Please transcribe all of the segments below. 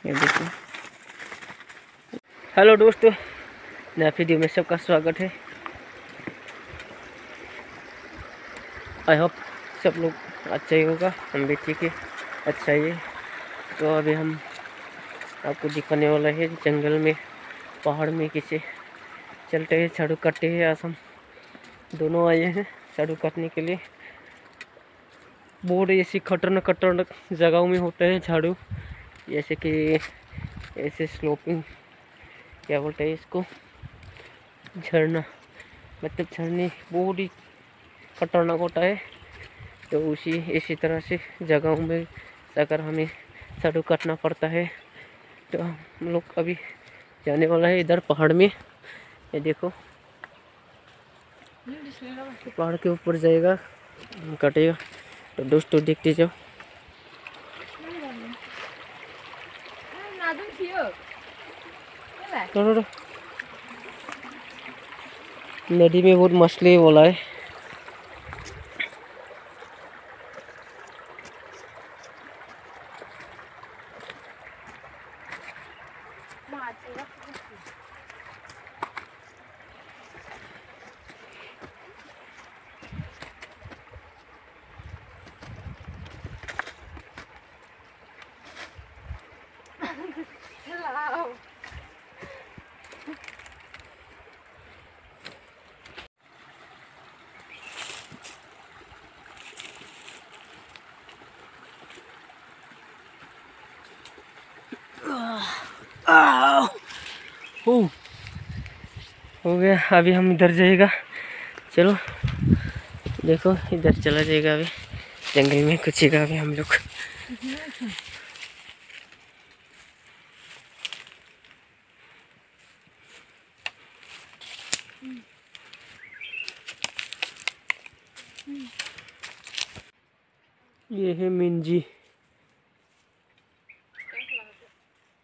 ये देखो। हेलो दोस्तों, नया वीडियो में सबका स्वागत है। आई होप सब लोग अच्छा ही होगा, हम भी ठीक है, अच्छा ही है। तो अभी हम आपको दिखाने वाला है जंगल में, पहाड़ में किसे चलते हैं, झाड़ू काटते हैं। आज हम दोनों आए हैं झाड़ू काटने के लिए। बहुत ऐसी खतरनाक खतरनाक जगहों में होता है झाड़ू, जैसे कि ऐसे स्लोपिंग, क्या बोलते हैं इसको, झरना, मतलब झरने बहुत ही खतरनाक होता है। तो इसी तरह से जगहों में जाकर हमें झाड़ू काटना पड़ता है। तो हम लोग अभी जाने वाला है इधर पहाड़ में। ये देखो, पहाड़ के ऊपर जाएगा, कटेगा। तो दोस्तों देखते जाओ। नदी में बहुत मछली बोला है। हो गया। अभी हम इधर जाएगा, चलो देखो इधर चला जाएगा। अभी जंगल में कुछ अभी हम लोग। ये है मिंजी,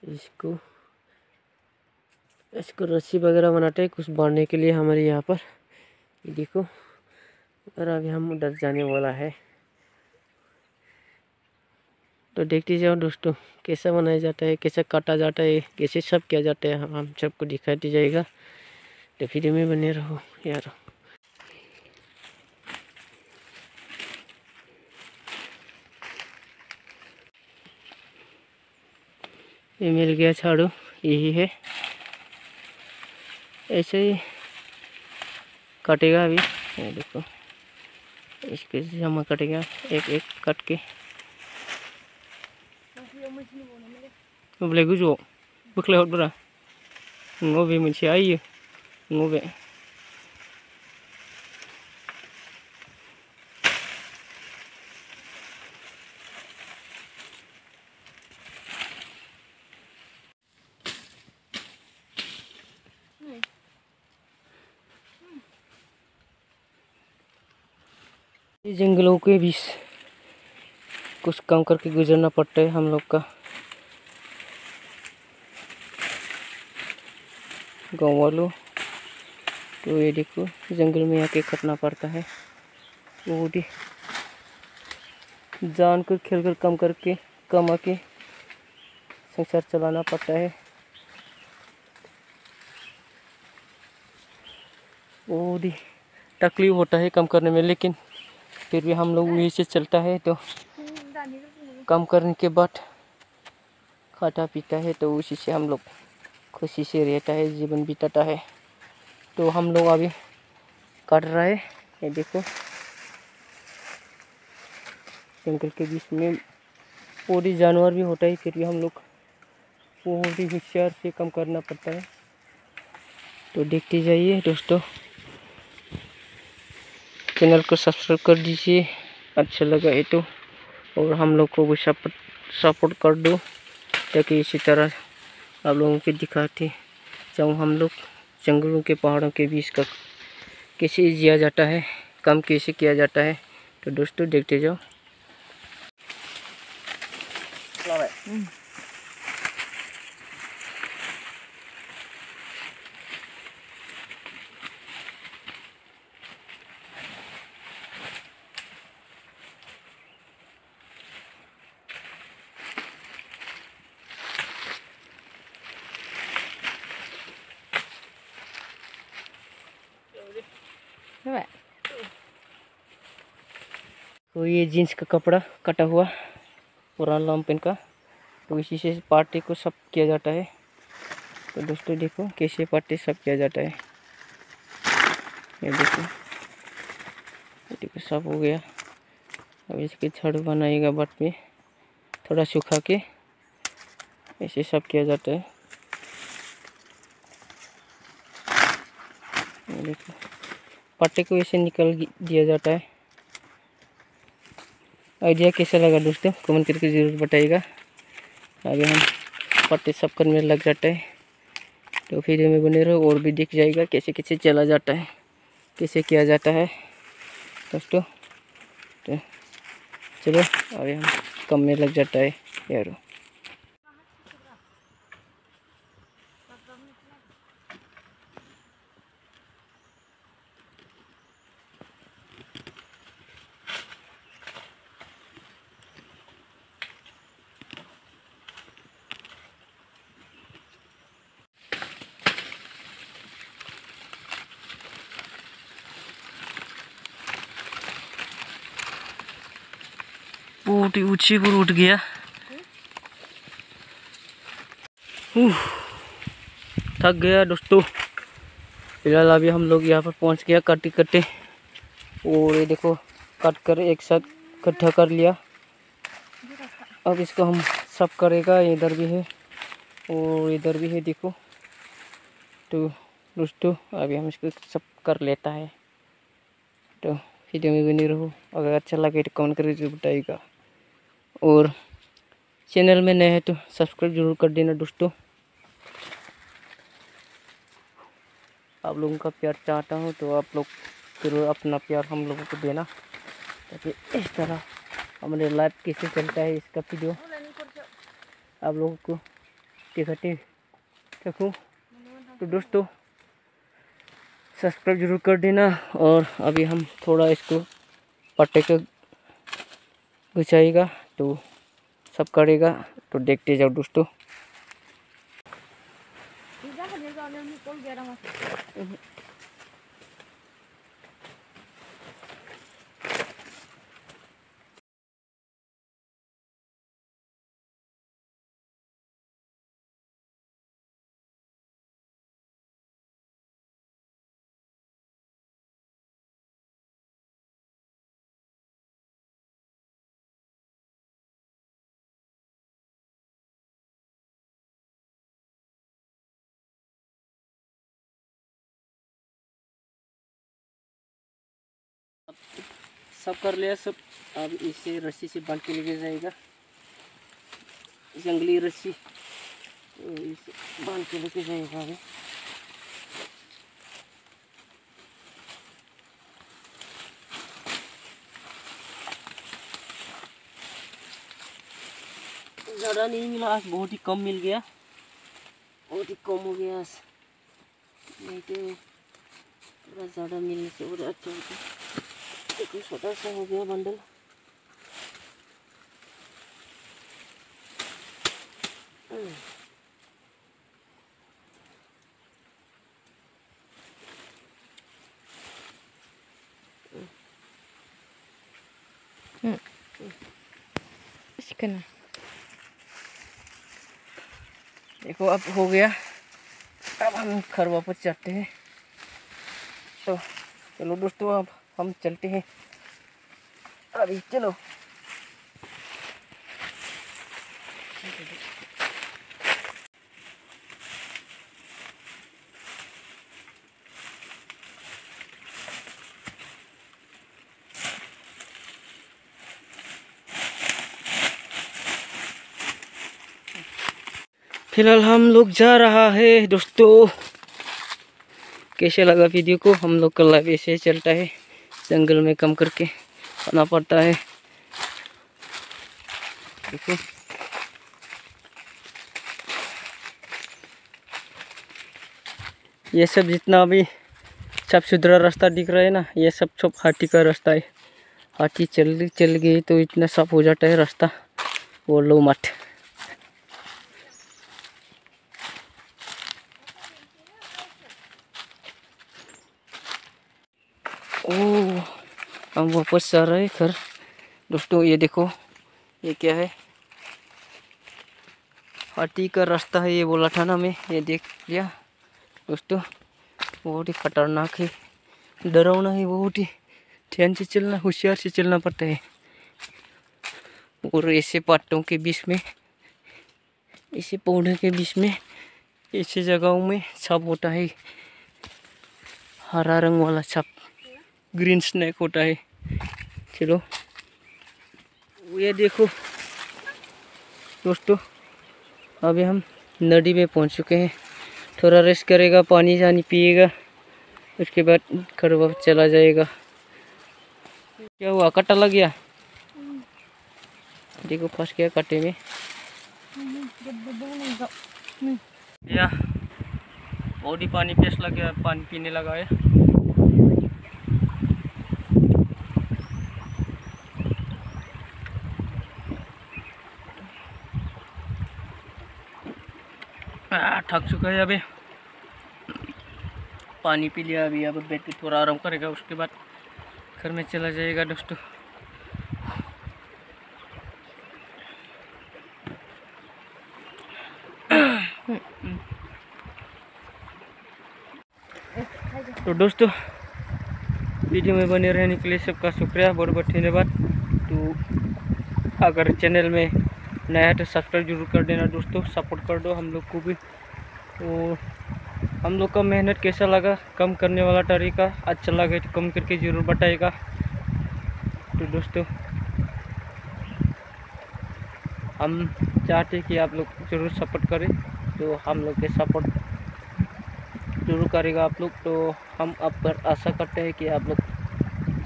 इसको रस्सी वगैरह बनाते हैं कुछ बांधने के लिए हमारे यहाँ पर। ये देखो, और अभी हम उधर जाने वाला है। तो देखते जाओ दोस्तों, कैसा बनाया जाता है, कैसे काटा जाता है, कैसे सब किया जाता है, हम सबको दिखाते जाएगा। तो वीडियो में बने रहो यार। ये मिल गया झाड़ू, यही है। ऐसे ही कटेगा अभी। ये देखो, इसके जमा कटेगा एक एक कट के। बोले जो बोखले हट बरा नोबे मुझे आई नोबे। जंगलों के बीच कुछ काम करके गुजरना पड़ता है हम लोग का। गाँव वालों तो ये देखो, जंगल में आके कटना पड़ता है। बहुत ही जान कर खेल कर काम करके कमा के संसार चलाना पड़ता है। बहुत ही तकलीफ होता है काम करने में, लेकिन फिर भी हम लोग वहीं से चलता है। तो काम करने के बाद खाता पीता है, तो उसी से हम लोग खुशी से रहता है, जीवन बिताता है। तो हम लोग अभी काट रहा है। ये देखो, जंगल के बीच में और ही जानवर भी होता है, फिर भी हम लोग बहुत ही होशियार से काम करना पड़ता है। तो देखते जाइए दोस्तों, चैनल को सब्सक्राइब कर दीजिए अच्छा लगा है तो, और हम लोग को भी सपोर्ट कर दो, ताकि इसी तरह आप लोगों को दिखाते जाऊँ हम लोग जंगलों के पहाड़ों के बीच का कैसे जिया जाता है, काम कैसे किया जाता है। तो दोस्तों देखते जाओ। तो ये जीन्स का कपड़ा कटा हुआ पुराना लॉन्ग पेंट का, तो इसी से पार्टी को सब किया जाता है। तो दोस्तों देखो कैसे पार्टी सब किया जाता है। ये देखो सब हो गया। अब इसकी छड़ बनाएगा बट में थोड़ा सूखा के, ऐसे सब किया जाता है। देखो पट्टे को ऐसे निकल दिया जाता है। आइडिया कैसा लगा दोस्तों कमेंट करके ज़रूर बताइएगा। आगे हम पट्टे सब करने में लग जाता है, तो फिर में बने रहो और भी दिख जाएगा कैसे कैसे चला जाता है, कैसे किया जाता है दोस्तों। तो चलो अभी हम कम में लग जाता है यार। ऊंची पर उठ गया। थक गया दोस्तों। फिलहाल अभी हम लोग यहाँ पर पहुँच गया कटे कटे, और ये देखो कट कर एक साथ इकट्ठा कर लिया। अब इसको हम सब करेगा, इधर भी है और इधर भी है देखो। तो दोस्तों अभी हम इसको सब कर लेता है। तो वीडियो में बने रहो, अगर अच्छा लगे तो कमेंट करके जरूर बताइएगा, और चैनल में नए हैं तो सब्सक्राइब जरूर कर देना दोस्तों। आप लोगों का प्यार चाहता हूँ, तो आप लोग जरूर अपना प्यार हम लोगों को देना, ताकि इस तरह हमारे लाइफ कैसे चलता है इसका वीडियो आप लोगों को दिखाते सकूँ। तो दोस्तों सब्सक्राइब जरूर कर देना। और अभी हम थोड़ा इसको पट्टे को गुछाएगा तो सब करेगा, तो देखते जाओ दोस्तों। सब कर लिया सब। अब इसे रस्सी से बांध के लेके जाएगा, जंगली रस्सी, तो इसे बांध के लेके जाएगा अभी। ज़्यादा नहीं मिला आज, बहुत ही कम मिल गया, बहुत ही कम हो गया आज, नहीं तो थोड़ा ज़्यादा मिलने से और अच्छा होता। देखो छोटा सा हो गया बंडल। देखो अब हो गया। अब हम खरवा पर चढ़ते हैं। तो चलो दोस्तों अब हम चलते हैं अभी, चलो। फिलहाल हम लोग जा रहा है दोस्तों। कैसे लगा वीडियो को? हम लोग का लाइफ ऐसे चलता है, जंगल में कम करके आना पड़ता है। देखो ये सब जितना अभी साफ सुथरा रास्ता दिख रहा है ना, ये सब हाथी का रास्ता है। हाथी चल गई तो इतना साफ हो जाता है रास्ता, वो लो मत। ओह, हम वापस जा रहे हैं घर। दोस्तों ये देखो, ये क्या है? हाथी का रास्ता है ये बोला था ना मैं, ये देख लिया दोस्तों। बहुत ही खतरनाक है, डरावना है, बहुत ही ध्यान से चलना, होशियार से चलना पड़ता है। और ऐसे पत्तों के बीच में, ऐसे पौधे के बीच में, ऐसी जगहों में सांप होता है, हरा रंग वाला सांप, ग्रीन स्नेक होता है। चलो ये देखो दोस्तों, अभी हम नदी में पहुंच चुके हैं। थोड़ा रेस्ट करेगा, पानी जानी पिएगा, उसके बाद घर वापस चला जाएगा। क्या हुआ, कटा लग गया? देखो फंस गया कटे में। या बहुत ही पानी प्यास लग गया, पानी पीने लगा है। थक चुका है, अभी पानी पी लिया। अभी अब बैठ के थोड़ा आराम करेगा, उसके बाद घर में चला जाएगा दोस्तों। तो दोस्तों वीडियो में बने रहने के लिए सबका शुक्रिया, बहुत बहुत धन्यवाद। तो अगर चैनल में नया है तो सब्सक्राइब जरूर कर देना दोस्तों, सपोर्ट कर दो हम लोग को भी। तो हम लोग का मेहनत कैसा लगा, कम करने वाला तरीका अच्छा लगे तो कम करके ज़रूर बताइएगा। तो दोस्तों हम चाहते कि आप लोग ज़रूर सपोर्ट करें, तो हम लोग के सपोर्ट जरूर करेगा आप लोग। तो हम आप पर आशा करते हैं कि आप लोग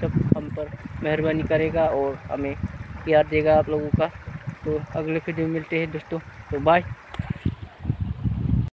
सब हम पर मेहरबानी करेगा और हमें प्यार देगा आप लोगों का। तो अगले वीडियो में मिलते हैं दोस्तों, तो बाय।